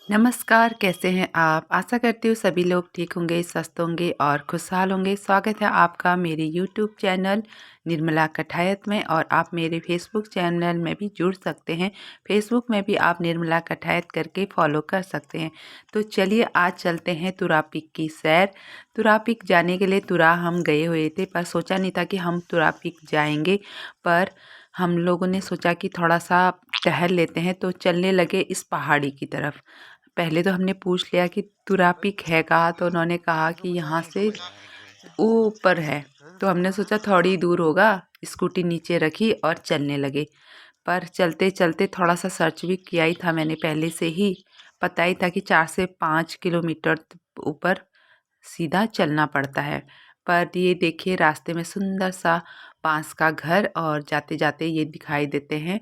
नमस्कार, कैसे हैं आप? आशा करती हूँ सभी लोग ठीक होंगे, स्वस्थ होंगे और खुशहाल होंगे। स्वागत है आपका मेरे यूट्यूब चैनल निर्मला कठायत में और आप मेरे फेसबुक चैनल में भी जुड़ सकते हैं। फेसबुक में भी आप निर्मला कठायत करके फॉलो कर सकते हैं। तो चलिए आज चलते हैं तुरा पीक की सैर। तुरा पीक जाने के लिए तुरा हम गए हुए थे, पर सोचा नहीं था कि हम तुरा पीक जाएंगे। पर हम लोगों ने सोचा कि थोड़ा सा टहल लेते हैं, तो चलने लगे इस पहाड़ी की तरफ। पहले तो हमने पूछ लिया कि तुरा पीक है कहाँ, तो उन्होंने कहा कि यहाँ से ऊपर है। तो हमने सोचा थोड़ी दूर होगा, स्कूटी नीचे रखी और चलने लगे। पर चलते चलते थोड़ा सा सर्च भी किया ही था मैंने पहले से ही, पता ही था कि 4 से 5 किलोमीटर ऊपर सीधा चलना पड़ता है। पर ये देखिए रास्ते में सुंदर सा बांस का घर और जाते जाते ये दिखाई देते हैं,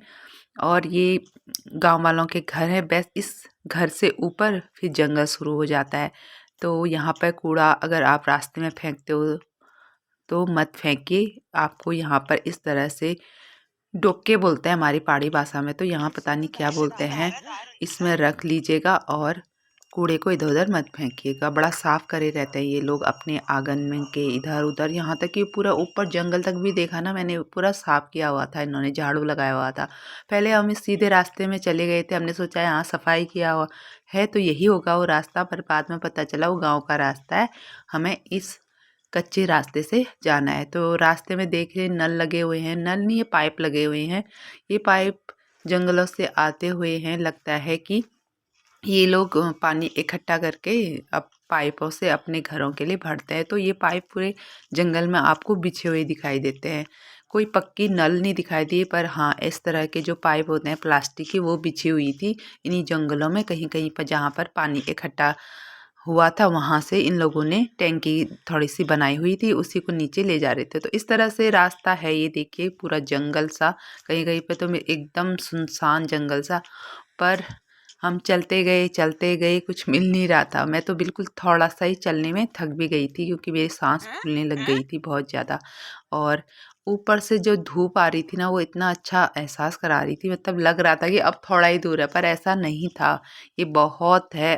और ये गांव वालों के घर है। बस इस घर से ऊपर फिर जंगल शुरू हो जाता है। तो यहाँ पर कूड़ा अगर आप रास्ते में फेंकते हो तो मत फेंकिए। आपको यहाँ पर इस तरह से डोके बोलते हैं हमारी पहाड़ी भाषा में, तो यहाँ पता नहीं क्या बोलते हैं, इसमें रख लीजिएगा और कूड़े को इधर उधर मत फेंकिएगा। बड़ा साफ करे रहते हैं ये लोग अपने आंगन में के इधर उधर। यहाँ तक कि पूरा ऊपर जंगल तक भी देखा ना मैंने, पूरा साफ किया हुआ था, इन्होंने झाड़ू लगाया हुआ था। पहले हम इस सीधे रास्ते में चले गए थे, हमने सोचा यहाँ सफाई किया हुआ है तो यही होगा वो रास्ता, पर बाद में पता चला वो गाँव का रास्ता है, हमें इस कच्चे रास्ते से जाना है। तो रास्ते में देख रहे नल लगे हुए हैं, नल नहीं ये पाइप लगे हुए हैं। ये पाइप जंगलों से आते हुए हैं, लगता है कि ये लोग पानी इकट्ठा करके अब पाइपों से अपने घरों के लिए भरते हैं। तो ये पाइप पूरे जंगल में आपको बिछे हुए दिखाई देते हैं। कोई पक्की नल नहीं दिखाई दी, पर हाँ इस तरह के जो पाइप होते हैं प्लास्टिक की, वो बिछी हुई थी इन्हीं जंगलों में कहीं कहीं पर जहाँ पर पानी इकट्ठा हुआ था। वहाँ से इन लोगों ने टैंकी थोड़ी सी बनाई हुई थी, उसी को नीचे ले जा रहे थे। तो इस तरह से रास्ता है, ये देखिए पूरा जंगल सा, कहीं कहीं पे तो एकदम सुनसान जंगल सा। पर हम चलते गए कुछ मिल नहीं रहा था। मैं तो बिल्कुल थोड़ा सा ही चलने में थक भी गई थी, क्योंकि मेरी सांस फूलने लग गई थी बहुत ज़्यादा। और ऊपर से जो धूप आ रही थी ना, वो इतना अच्छा एहसास करा रही थी, मतलब लग रहा था कि अब थोड़ा ही दूर है, पर ऐसा नहीं था, ये बहुत है,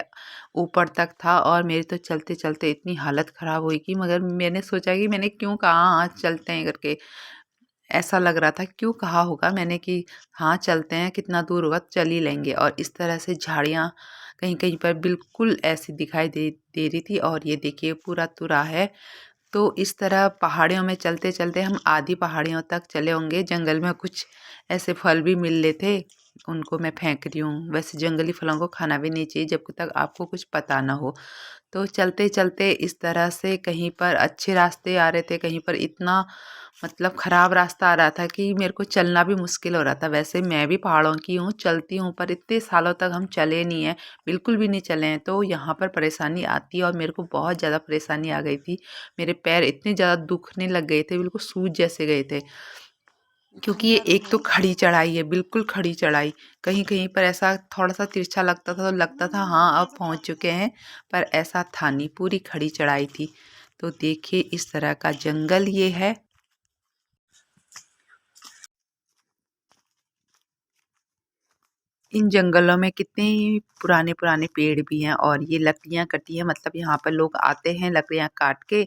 ऊपर तक था। और मेरी तो चलते चलते इतनी हालत ख़राब हुई कि मगर मैंने सोचा कि मैंने क्यों कहा हाँ चलते हैं करके। ऐसा लग रहा था क्यों कहा होगा मैंने कि हाँ चलते हैं, कितना दूर होगा चल ही लेंगे। और इस तरह से झाड़ियाँ कहीं कहीं पर बिल्कुल ऐसी दिखाई दे रही थी। और ये देखिए पूरा तुरा है। तो इस तरह पहाड़ियों में चलते चलते हम आधी पहाड़ियों तक चले होंगे। जंगल में कुछ ऐसे फल भी मिल रहे थे, उनको मैं फेंक रही हूँ। वैसे जंगली फलों को खाना भी नहीं चाहिए जब तक आपको कुछ पता ना हो। तो चलते चलते इस तरह से कहीं पर अच्छे रास्ते आ रहे थे, कहीं पर इतना मतलब ख़राब रास्ता आ रहा था कि मेरे को चलना भी मुश्किल हो रहा था। वैसे मैं भी पहाड़ों की हूँ, चलती हूँ, पर इतने सालों तक हम चले नहीं हैं, बिल्कुल भी नहीं चले हैं। तो यहाँ पर परेशानी आती है और मेरे को बहुत ज़्यादा परेशानी आ गई थी। मेरे पैर इतने ज़्यादा दुखने लग गए थे, बिल्कुल सूज जैसे गए थे, क्योंकि ये एक तो खड़ी चढ़ाई है, बिल्कुल खड़ी चढ़ाई। कहीं कहीं पर ऐसा थोड़ा सा तिरछा लगता था, तो लगता था हाँ अब पहुँच चुके हैं, पर ऐसा था नहीं, पूरी खड़ी चढ़ाई थी। तो देखिए इस तरह का जंगल ये है। इन जंगलों में कितने पुराने पुराने पेड़ भी हैं, और ये लकड़ियाँ कटी हैं, मतलब यहाँ पर लोग आते हैं लकड़ियाँ काट के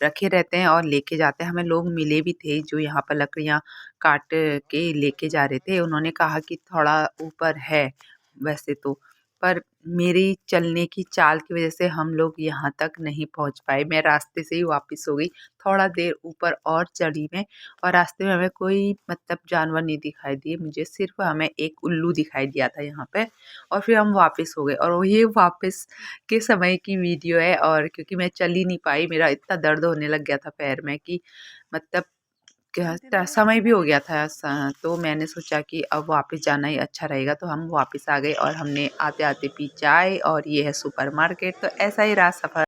रखे रहते हैं और लेके जाते हैं। हमें लोग मिले भी थे जो यहाँ पर लकड़ियाँ काट के लेके जा रहे थे। उन्होंने कहा कि थोड़ा ऊपर है वैसे तो, पर मेरी चलने की चाल की वजह से हम लोग यहाँ तक नहीं पहुँच पाए। मैं रास्ते से ही वापस हो गई। थोड़ा देर ऊपर और चढ़ी मैं, और रास्ते में हमें कोई मतलब जानवर नहीं दिखाई दिए मुझे, सिर्फ हमें एक उल्लू दिखाई दिया था यहाँ पे। और फिर हम वापस हो गए, और ये वापस के समय की वीडियो है। और क्योंकि मैं चल ही नहीं पाई, मेरा इतना दर्द होने लग गया था पैर में कि मतलब क्या समय भी हो गया था तो मैंने सोचा कि अब वापस जाना ही अच्छा रहेगा। तो हम वापस आ गए और हमने आते आते पी चाय, और ये है सुपरमार्केट। तो ऐसा ही रहा सफ़र।